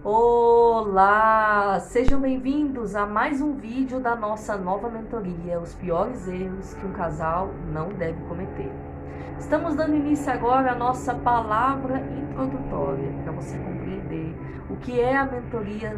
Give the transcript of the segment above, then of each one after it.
Olá! Sejam bem-vindos a mais um vídeo da nossa nova mentoria, os piores erros que um casal não deve cometer. Estamos dando início agora à nossa palavra introdutória, para você compreender o que é a mentoria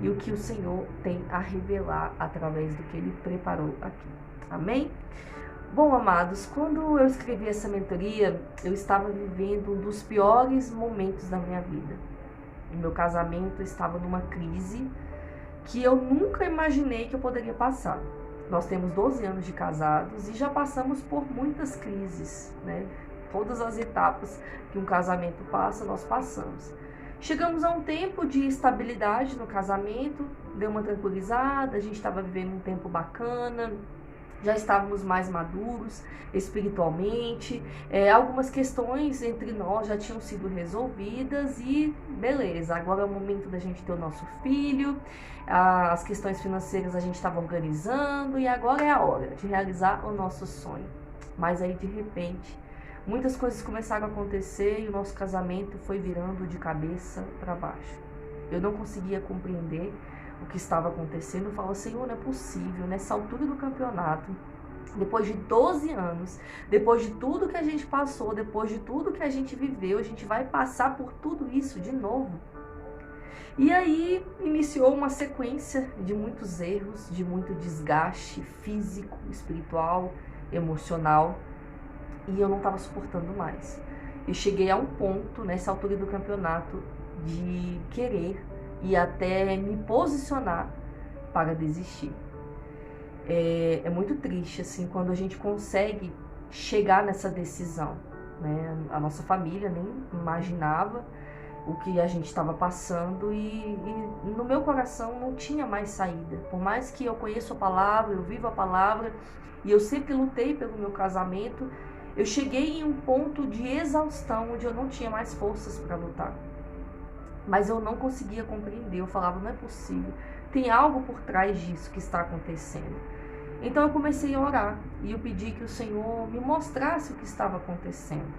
e o que o Senhor tem a revelar através do que Ele preparou aqui. Amém? Bom, amados, quando eu escrevi essa mentoria, eu estava vivendo um dos piores momentos da minha vida. O meu casamento estava numa crise que eu nunca imaginei que eu poderia passar. Nós temos 12 anos de casados e já passamos por muitas crises, né? Todas as etapas que um casamento passa, nós passamos. Chegamos a um tempo de estabilidade no casamento, deu uma tranquilizada, a gente estava vivendo um tempo bacana, já estávamos mais maduros espiritualmente, algumas questões entre nós já tinham sido resolvidas e beleza, agora é o momento da gente ter o nosso filho, as questões financeiras a gente estava organizando e agora é a hora de realizar o nosso sonho. Mas aí de repente, muitas coisas começaram a acontecer e o nosso casamento foi virando de cabeça para baixo. Eu não conseguia compreender o que estava acontecendo. Eu falo, Senhor, não é possível, nessa altura do campeonato, depois de 12 anos, depois de tudo que a gente passou, depois de tudo que a gente viveu, a gente vai passar por tudo isso de novo. E aí iniciou uma sequência de muitos erros, de muito desgaste físico, espiritual, emocional, e eu não estava suportando mais. Eu cheguei a um ponto, nessa altura do campeonato, de querer e até me posicionar para desistir. É muito triste, assim, quando a gente consegue chegar nessa decisão, né? A nossa família nem imaginava o que a gente estava passando e no meu coração não tinha mais saída. Por mais que eu conheça a palavra, eu vivo a palavra e eu sempre lutei pelo meu casamento, eu cheguei em um ponto de exaustão onde eu não tinha mais forças para lutar. Mas eu não conseguia compreender, eu falava, não é possível, tem algo por trás disso que está acontecendo. Então eu comecei a orar e eu pedi que o Senhor me mostrasse o que estava acontecendo.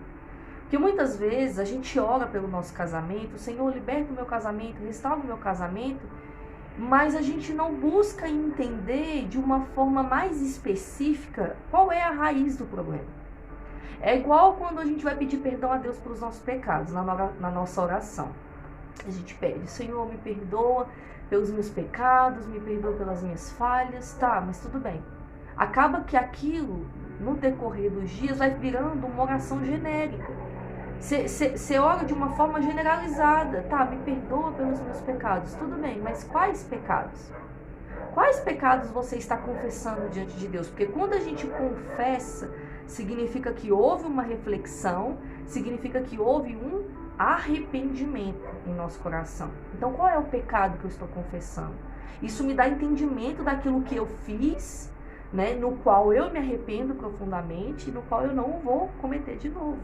Porque muitas vezes a gente ora pelo nosso casamento, Senhor, liberta o meu casamento, restaura o meu casamento, mas a gente não busca entender de uma forma mais específica qual é a raiz do problema. É igual quando a gente vai pedir perdão a Deus pelos nossos pecados na nossa oração. A gente pede, Senhor, me perdoa pelos meus pecados, me perdoa pelas minhas falhas, tá, mas tudo bem. Acaba que aquilo, no decorrer dos dias, vai virando uma oração genérica. Você ora de uma forma generalizada, tá, me perdoa pelos meus pecados, tudo bem, mas quais pecados? Quais pecados você está confessando diante de Deus? Porque quando a gente confessa, significa que houve uma reflexão, significa que houve um arrependimento em nosso coração. Então, qual é o pecado que eu estou confessando? Isso me dá entendimento daquilo que eu fiz, né, no qual eu me arrependo profundamente e no qual eu não vou cometer de novo.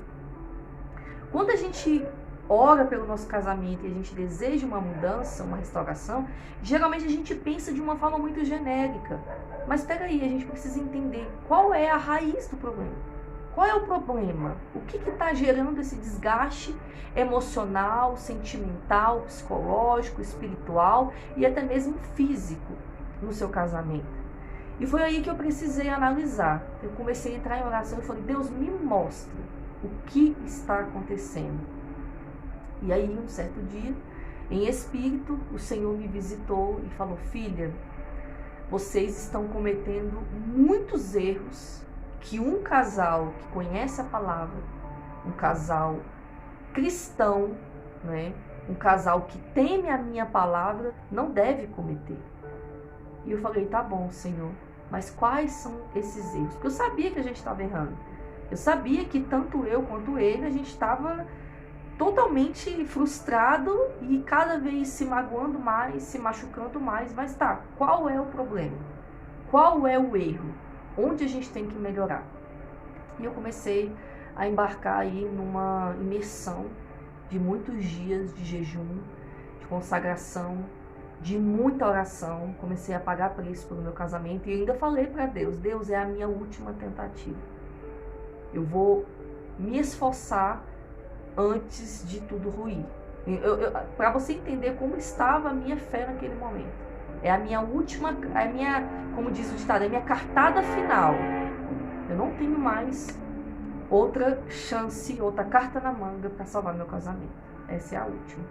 Quando a gente ora pelo nosso casamento e a gente deseja uma mudança, uma restauração, geralmente a gente pensa de uma forma muito genérica. Mas espera aí, a gente precisa entender qual é a raiz do problema. Qual é o problema? O que está gerando esse desgaste emocional, sentimental, psicológico, espiritual e até mesmo físico no seu casamento? E foi aí que eu precisei analisar. Eu comecei a entrar em oração e falei, Deus, me mostra o que está acontecendo. E aí, um certo dia, em espírito, o Senhor me visitou e falou, filha, vocês estão cometendo muitos erros que um casal que conhece a palavra, um casal cristão, né, um casal que teme a minha palavra, não deve cometer. E eu falei, tá bom, Senhor, mas quais são esses erros? Porque eu sabia que a gente estava errando. Eu sabia que tanto eu quanto ele, a gente estava totalmente frustrado e cada vez se magoando mais, se machucando mais. Mas tá, qual é o problema? Qual é o erro? Onde a gente tem que melhorar? E eu comecei a embarcar aí numa imersão de muitos dias de jejum, de consagração, de muita oração. Comecei a pagar preço pelo meu casamento e ainda falei para Deus, Deus, é a minha última tentativa. Eu vou me esforçar antes de tudo ruir. Para você entender como estava a minha fé naquele momento. É a minha última, como diz o ditado, é a minha cartada final. Eu não tenho mais outra chance, outra carta na manga para salvar meu casamento. Essa é a última.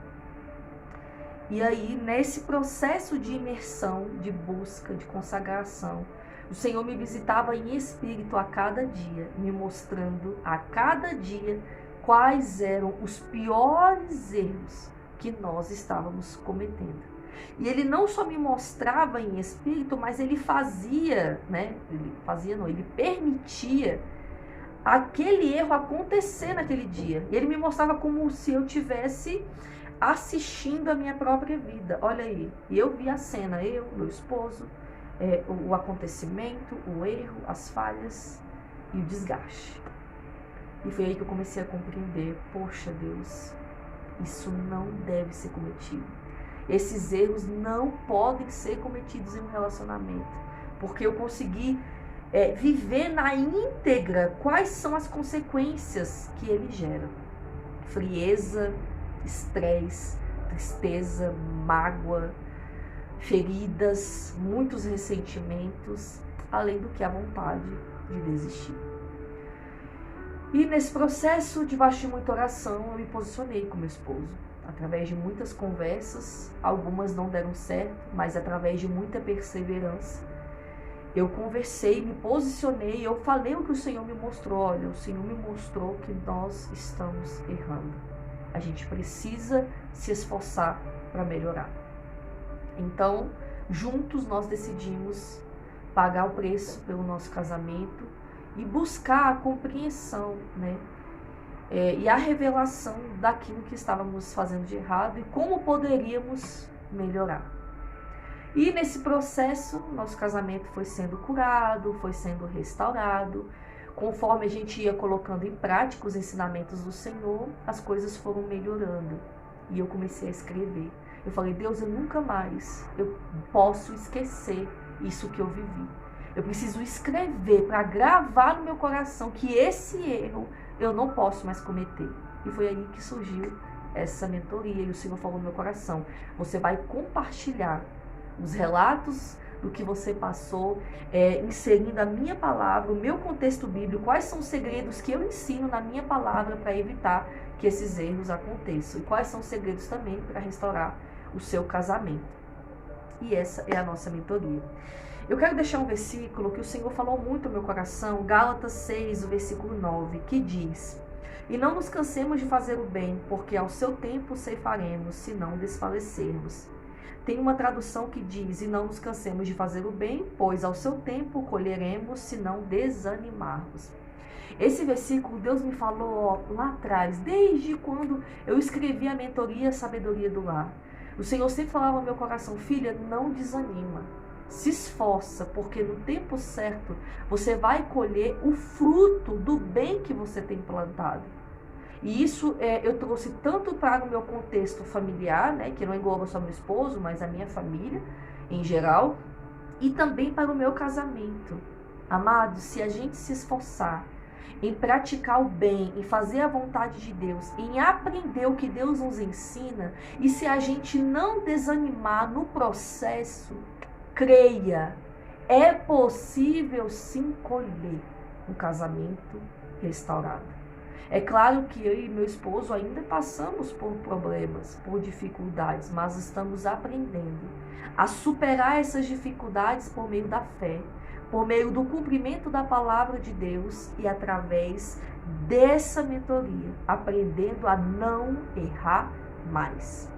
E aí, nesse processo de imersão, de busca, de consagração, o Senhor me visitava em espírito a cada dia, me mostrando a cada dia quais eram os piores erros que nós estávamos cometendo. E ele não só me mostrava em espírito, mas ele fazia, né? Ele permitia aquele erro acontecer naquele dia. E ele me mostrava como se eu tivesse assistindo a minha própria vida. Olha aí, e eu vi a cena, eu, meu esposo, o acontecimento, o erro, as falhas e o desgaste. E foi aí que eu comecei a compreender, poxa Deus, isso não deve ser cometido. Esses erros não podem ser cometidos em um relacionamento, porque eu consegui viver na íntegra quais são as consequências que ele gera. Frieza, estresse, tristeza, mágoa, feridas, muitos ressentimentos, além do que a vontade de desistir. E nesse processo, debaixo de muita oração, eu me posicionei com meu esposo. Através de muitas conversas, algumas não deram certo, mas através de muita perseverança, eu conversei, me posicionei, eu falei o que o Senhor me mostrou. Olha, o Senhor me mostrou que nós estamos errando. A gente precisa se esforçar para melhorar. Então, juntos nós decidimos pagar o preço pelo nosso casamento e buscar a compreensão, né? E a revelação daquilo que estávamos fazendo de errado e como poderíamos melhorar. E nesse processo, nosso casamento foi sendo curado, foi sendo restaurado. Conforme a gente ia colocando em prática os ensinamentos do Senhor, as coisas foram melhorando. E eu comecei a escrever. Eu falei, Deus, eu nunca mais posso esquecer isso que eu vivi. Eu preciso escrever para gravar no meu coração que esse erro eu não posso mais cometer. E foi aí que surgiu essa mentoria. E o Senhor falou no meu coração, você vai compartilhar os relatos do que você passou, inserindo a minha palavra, o meu contexto bíblico, quais são os segredos que eu ensino na minha palavra para evitar que esses erros aconteçam. E quais são os segredos também para restaurar o seu casamento. E essa é a nossa mentoria. Eu quero deixar um versículo que o Senhor falou muito no meu coração, Gálatas 6, o versículo 9, que diz: e não nos cansemos de fazer o bem, porque ao seu tempo ceifaremos, se não desfalecermos. Tem uma tradução que diz, e não nos cansemos de fazer o bem, pois ao seu tempo colheremos, se não desanimarmos. Esse versículo Deus me falou lá atrás, desde quando eu escrevi a mentoria Sabedoria do Lar. O Senhor sempre falava no meu coração, filha, não desanima. Se esforça, porque no tempo certo você vai colher o fruto do bem que você tem plantado. E isso eu trouxe tanto para o meu contexto familiar, né, que não engloba só meu esposo, mas a minha família em geral, e também para o meu casamento. Amados, se a gente se esforçar em praticar o bem, em fazer a vontade de Deus, em aprender o que Deus nos ensina, e se a gente não desanimar no processo, creia, é possível sim colher um casamento restaurado. É claro que eu e meu esposo ainda passamos por problemas, por dificuldades, mas estamos aprendendo a superar essas dificuldades por meio da fé, por meio do cumprimento da palavra de Deus e através dessa mentoria, aprendendo a não errar mais.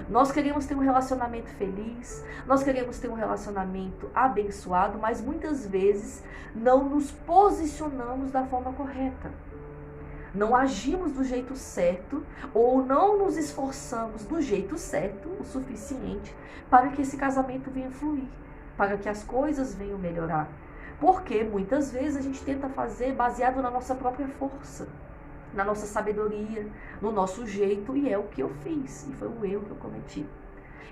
Nós queremos ter um relacionamento feliz, nós queremos ter um relacionamento abençoado, mas muitas vezes não nos posicionamos da forma correta. Não agimos do jeito certo ou não nos esforçamos do jeito certo o suficiente para que esse casamento venha fluir, para que as coisas venham melhorar. Porque muitas vezes a gente tenta fazer baseado na nossa própria força, na nossa sabedoria, no nosso jeito, e é o que eu fiz, e foi um erro que eu cometi.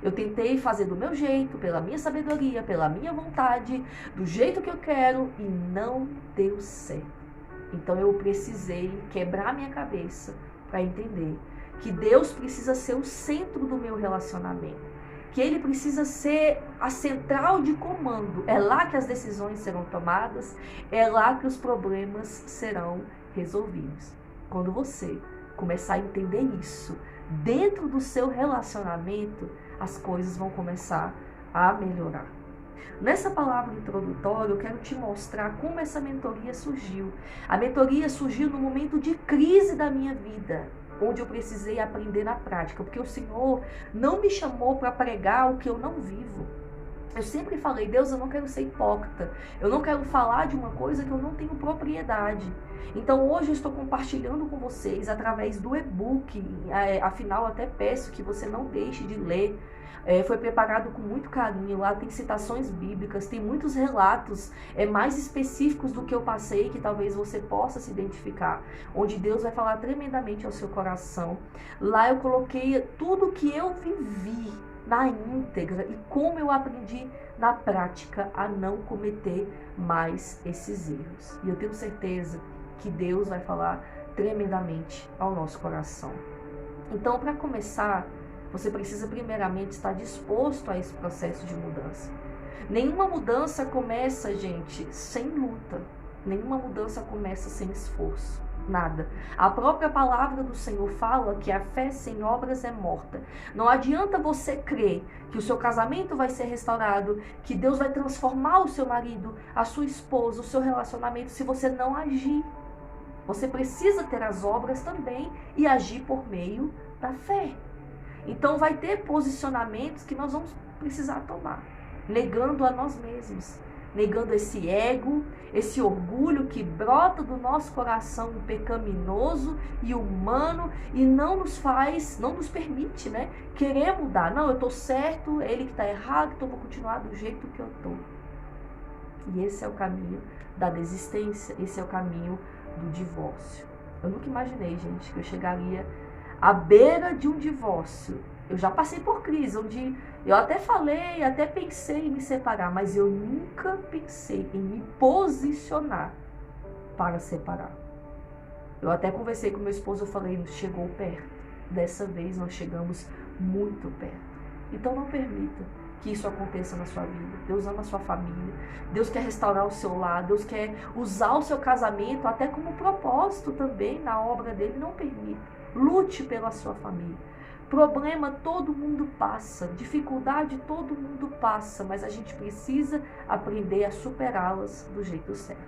Eu tentei fazer do meu jeito, pela minha sabedoria, pela minha vontade, do jeito que eu quero, e não deu certo. Então eu precisei quebrar minha cabeça para entender que Deus precisa ser o centro do meu relacionamento, que Ele precisa ser a central de comando. É lá que as decisões serão tomadas, é lá que os problemas serão resolvidos. Quando você começar a entender isso dentro do seu relacionamento, as coisas vão começar a melhorar. Nessa palavra introdutória, eu quero te mostrar como essa mentoria surgiu. A mentoria surgiu no momento de crise da minha vida, onde eu precisei aprender na prática, porque o Senhor não me chamou para pregar o que eu não vivo. Eu sempre falei, Deus, eu não quero ser hipócrita, eu não quero falar de uma coisa que eu não tenho propriedade. Então hoje eu estou compartilhando com vocês através do e-book, afinal até peço que você não deixe de ler. Foi preparado com muito carinho, lá tem citações bíblicas, tem muitos relatos mais específicos do que eu passei, que talvez você possa se identificar, onde Deus vai falar tremendamente ao seu coração. Lá eu coloquei tudo que eu vivi na íntegra e como eu aprendi na prática a não cometer mais esses erros. E eu tenho certeza que Deus vai falar tremendamente ao nosso coração. Então, para começar, você precisa primeiramente estar disposto a esse processo de mudança. Nenhuma mudança começa, gente, sem luta. Nenhuma mudança começa sem esforço. Nada. A própria palavra do Senhor fala que a fé sem obras é morta. Não adianta você crer que o seu casamento vai ser restaurado, que Deus vai transformar o seu marido, a sua esposa, o seu relacionamento, se você não agir. Você precisa ter as obras também e agir por meio da fé. Então vai ter posicionamentos que nós vamos precisar tomar, negando a nós mesmos, negando esse ego, esse orgulho que brota do nosso coração pecaminoso e humano e não nos permite, querer mudar. Não, eu estou certo, é ele que está errado, então eu vou continuar do jeito que eu estou. E esse é o caminho da desistência, esse é o caminho do divórcio. Eu nunca imaginei, gente, que eu chegaria à beira de um divórcio. Eu já passei por crise, onde eu até falei, até pensei em me separar, mas eu nunca pensei em me posicionar para separar. Eu até conversei com meu esposo, eu falei, chegou perto. Dessa vez nós chegamos muito perto. Então não permita que isso aconteça na sua vida. Deus ama a sua família, Deus quer restaurar o seu lar, Deus quer usar o seu casamento até como propósito também na obra dele. Não permita. Lute pela sua família. Problema todo mundo passa, dificuldade todo mundo passa, mas a gente precisa aprender a superá-las do jeito certo.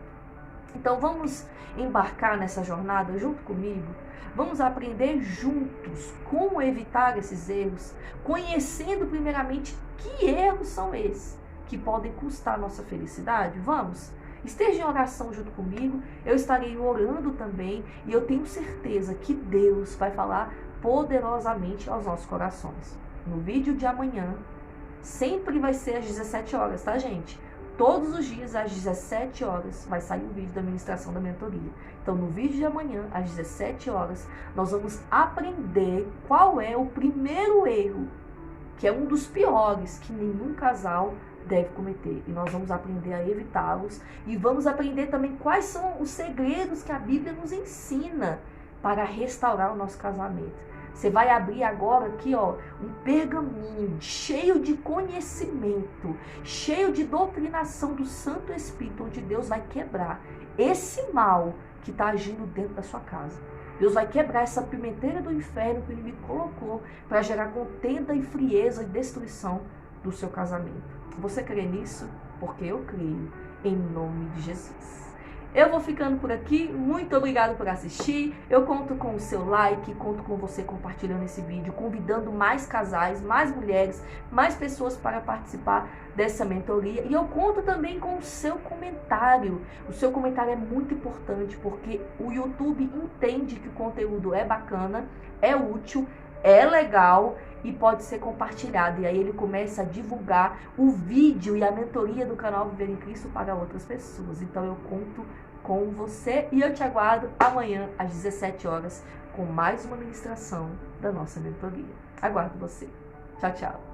Então vamos embarcar nessa jornada junto comigo, vamos aprender juntos como evitar esses erros, conhecendo primeiramente que erros são esses que podem custar a nossa felicidade. Vamos? Esteja em oração junto comigo, eu estarei orando também e eu tenho certeza que Deus vai falar poderosamente aos nossos corações. No vídeo de amanhã, sempre vai ser às 17 horas, tá, gente? Todos os dias às 17 horas vai sair um vídeo da ministração da mentoria. Então, no vídeo de amanhã, às 17 horas, nós vamos aprender qual é o primeiro erro, que é um dos piores que nenhum casal deve cometer, e nós vamos aprender a evitá-los e vamos aprender também quais são os segredos que a Bíblia nos ensina para restaurar o nosso casamento. Você vai abrir agora aqui, um pergaminho cheio de conhecimento, cheio de doutrinação do Santo Espírito, onde Deus vai quebrar esse mal que está agindo dentro da sua casa. Deus vai quebrar essa pimenteira do inferno que o inimigo colocou para gerar contenda e frieza e destruição do seu casamento. Você crê nisso? Porque eu creio, em nome de Jesus. Eu vou ficando por aqui, muito obrigado por assistir, eu conto com o seu like, conto com você compartilhando esse vídeo, convidando mais casais, mais mulheres, mais pessoas para participar dessa mentoria, e eu conto também com o seu comentário. O seu comentário é muito importante, porque o YouTube entende que o conteúdo é bacana, é útil, é legal e pode ser compartilhado, e aí ele começa a divulgar o vídeo e a mentoria do canal Viver em Cristo para outras pessoas. Então eu conto com você e eu te aguardo amanhã às 17 horas com mais uma ministração da nossa mentoria. Aguardo você. Tchau, tchau.